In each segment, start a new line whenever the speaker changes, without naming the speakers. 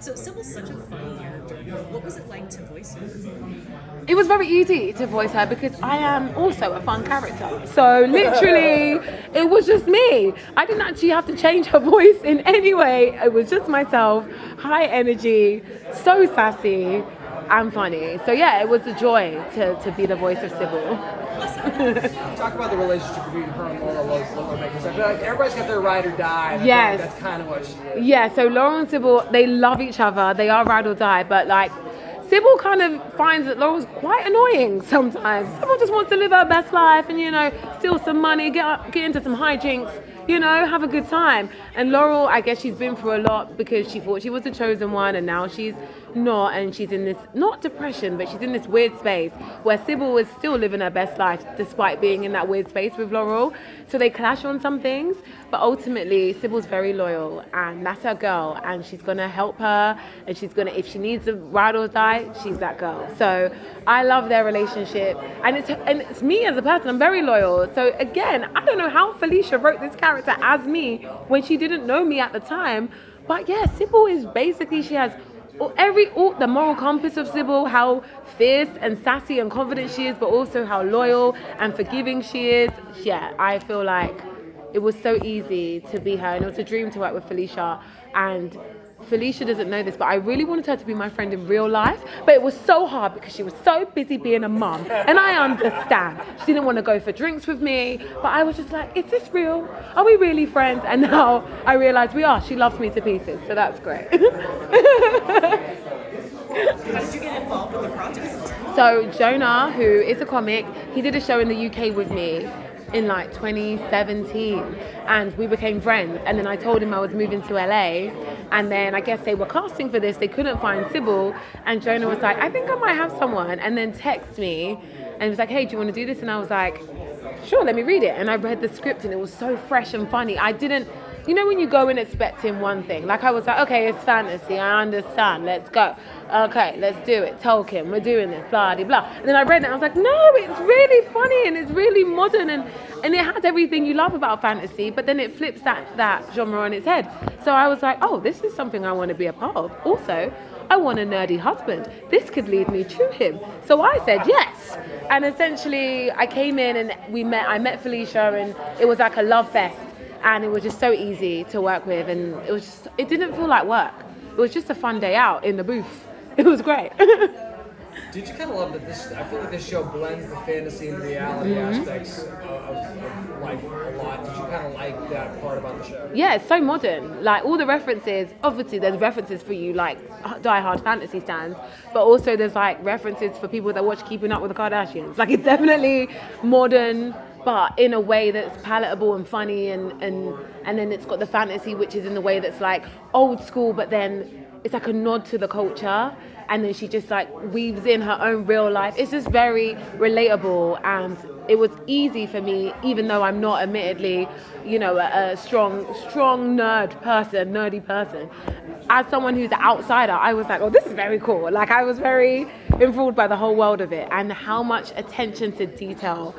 So Sybil's such a funny character. What was it like to voice her?
It was very easy to voice her because I am also a fun character. So literally, it was just me. I didn't actually have to change her voice in any way. It was just myself, high energy, so sassy and funny. So yeah, it was a joy to be the voice of Sybil.
Talk about the relationship between her and Laura was because I feel like everybody's got their ride or die. And
Yes.
That's kind of what she is.
Yeah, so Laura and Sybil, they love each other. They are ride or die, but like, Sybil kind of finds that Laura's quite annoying sometimes. Sybil just wants to live her best life and, steal some money, get into some hijinks, have a good time. And Laurel, I guess she's been through a lot because she thought she was the chosen one and now she's not, and she's in this, not depression, but she's in this weird space where Sybil is still living her best life despite being in that weird space with Laurel. So they clash on some things, but ultimately Sybil's very loyal and that's her girl and she's gonna help her and she's gonna, if she needs a ride or die, she's that girl. So I love their relationship and it's me as a person, I'm very loyal. So again, I don't know how Felicia wrote this character as me when she didn't know me at the time, but yeah, Sybil is basically, she has the moral compass of Sybil, how fierce and sassy and confident she is, but also how loyal and forgiving she is. Yeah, I feel like it was so easy to be her and it was a dream to work with Felicia. And Felicia doesn't know this, but I really wanted her to be my friend in real life, but it was so hard because she was so busy being a mum, and I understand. She didn't want to go for drinks with me, but I was just like, is this real? Are we really friends? And now I realise we are. She loves me to pieces, so that's great.
How did you get involved with the project?
So Jonah, who is a comic, he did a show in the UK with me in like 2017 and we became friends, and then I told him I was moving to LA, and then I guess they were casting for this, they couldn't find Sybil, and Jonah was like, I think I might have someone, and then text me and was like, hey, do you want to do this? And I was like, sure, let me read it. And I read the script and it was so fresh and funny. I didn't, when you go in expecting one thing, like I was like, okay, it's fantasy, I understand, let's go. Okay, let's do it. Tolkien, we're doing this, blah, blah, blah. And then I read it and I was like, no, it's really funny and it's really modern and it has everything you love about fantasy, but then it flips that genre on its head. So I was like, oh, this is something I want to be a part of. Also, I want a nerdy husband. This could lead me to him. So I said yes. And essentially I came in and I met Felicia and it was like a love fest. And it was just so easy to work with, and it didn't feel like work. It was just a fun day out in the booth. It was great.
Did you kind of love that I feel like this show blends the fantasy and reality aspects of life a lot. Did you kind of like that part about the show?
Yeah, it's so modern. Like all the references, obviously there's references for you like die-hard fantasy stands, but also there's like references for people that watch Keeping Up with the Kardashians. Like it's definitely modern, but in a way that's palatable and funny, and then it's got the fantasy, which is in the way that's like old school, but then it's like a nod to the culture, and then she just like weaves in her own real life. It's just very relatable, and it was easy for me, even though I'm not admittedly, a strong nerdy person. As someone who's an outsider, I was like, oh, this is very cool. Like I was very enthralled by the whole world of it and how much attention to detail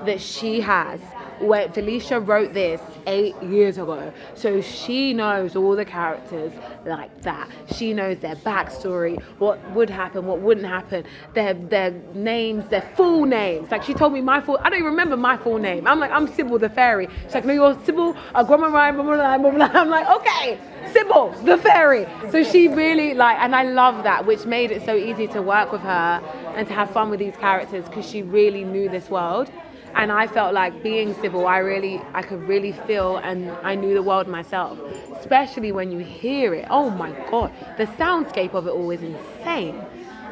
that she has. When Felicia wrote this 8 years ago, so she knows all the characters like that. She knows their backstory, what would happen, what wouldn't happen, their names, their full names. Like she told me I don't even remember my full name. I'm like, I'm Sybil the fairy. She's like, no, you're Sybil, grandma Ryan, blah, blah, blah, blah, blah. I'm like, okay, Sybil the fairy. So she really and I love that, which made it so easy to work with her and to have fun with these characters because she really knew this world. And I felt like being Sybil, I could really feel, and I knew the world myself, especially when you hear it. Oh my God, the soundscape of it all is insane.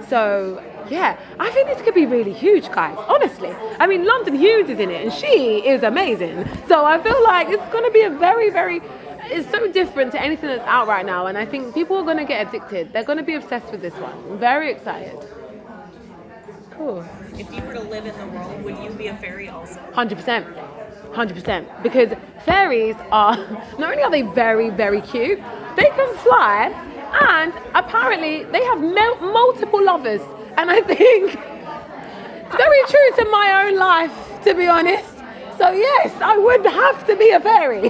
So yeah, I think this could be really huge, guys, honestly. I mean, London Hughes is in it and she is amazing. So I feel like it's going to be a very, very, it's so different to anything that's out right now. And I think people are going to get addicted. They're going to be obsessed with this one. I'm very excited. Cool.
If you were to live in the world, would you be a fairy also?
100%. Because fairies are, not only are they very, very cute, they can fly, and apparently they have multiple lovers. And I think it's very true to my own life, to be honest. So yes, I would have to be a fairy.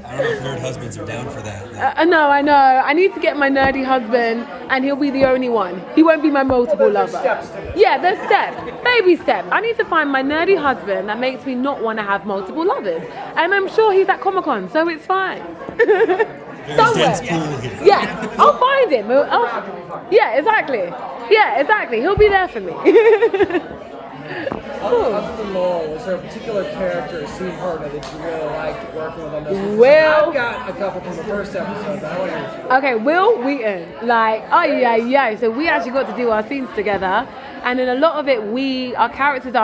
I don't know if nerd husband husbands are down for that.
No, I know. I need to get my nerdy husband, and he'll be the only one. He won't be my multiple
There's
lover.
steps to this.
Yeah, there's steps. Baby steps. I need to find my nerdy husband that makes me not want to have multiple lovers. And I'm sure he's at Comic-Con, so it's fine.
Dense pool here.
Yeah, I'll find him. Yeah, exactly. Yeah, exactly. He'll be there for me.
Other than Laurel, was there a particular character or scene partner that you really liked working with on this one?
Will.
I've got a couple from the first episode, but I want to hear
Okay, Will Wheaton. Like, oh yeah. So we actually got to do our scenes together, and in a lot of it, our characters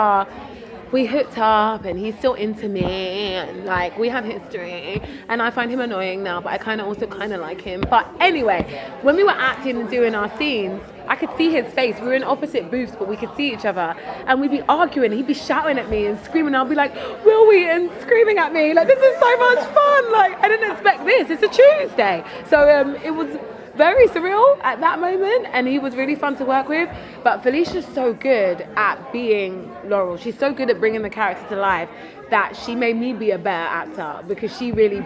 we hooked up, and he's still into me, and like we have history, and I find him annoying now, but I also kind of like him. But anyway, when we were acting and doing our scenes, I could see his face. We were in opposite booths, but we could see each other, and we'd be arguing. He'd be shouting at me and screaming. I'll be like, Will Wheaton screaming at me, like, this is so much fun. Like, I didn't expect this. It's a Tuesday, so it was very surreal at that moment, and he was really fun to work with. But Felicia's so good at being Laurel. She's so good at bringing the character to life that she made me be a better actor, because she really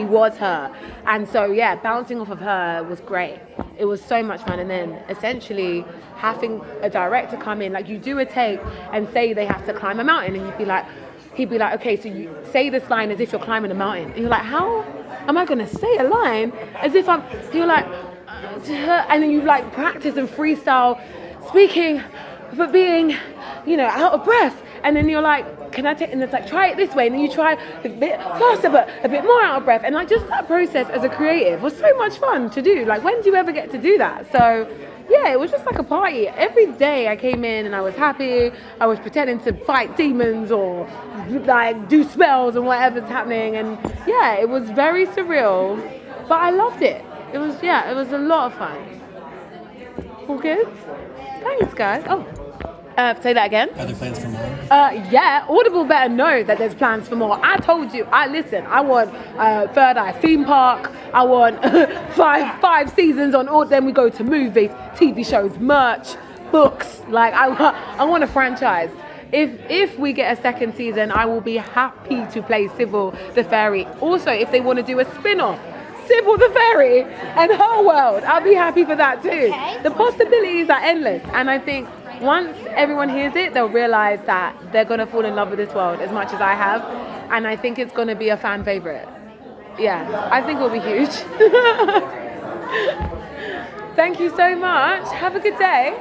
was her. And so yeah, bouncing off of her was great. It was so much fun. And then essentially having a director come in, like, you do a take and say they have to climb a mountain, and he'd be like, okay, so you say this line as if you're climbing a mountain. And you're like, how am I gonna say a line as if you're like, and then you like practice and freestyle speaking, but being, out of breath. And then you're like, can I take, and it's like, try it this way. And then you try a bit faster, but a bit more out of breath. And like, just that process as a creative was so much fun to do. Like, when do you ever get to do that? So yeah, it was just like a party. Every day I came in and I was happy. I was pretending to fight demons or like do spells and whatever's happening. And yeah, it was very surreal, but I loved it. It was a lot of fun. All good? Thanks, guys. Oh, say that again.
Are there plans for more?
Yeah, Audible better know that there's plans for more. I told you, I want Third Eye theme park. I want five seasons on all. Then we go to movies, TV shows, merch, books. Like, I want a franchise. If we get a second season, I will be happy to play Sybil the Fairy. Also, if they want to do a spin-off, Sybil the Fairy and her world, I'll be happy for that too.
Okay.
The possibilities are endless, and I think once everyone hears it, they'll realize that they're going to fall in love with this world as much as I have, and I think it's going to be a fan favorite. Yeah, I think it'll be huge. Thank you so much. Have a good day.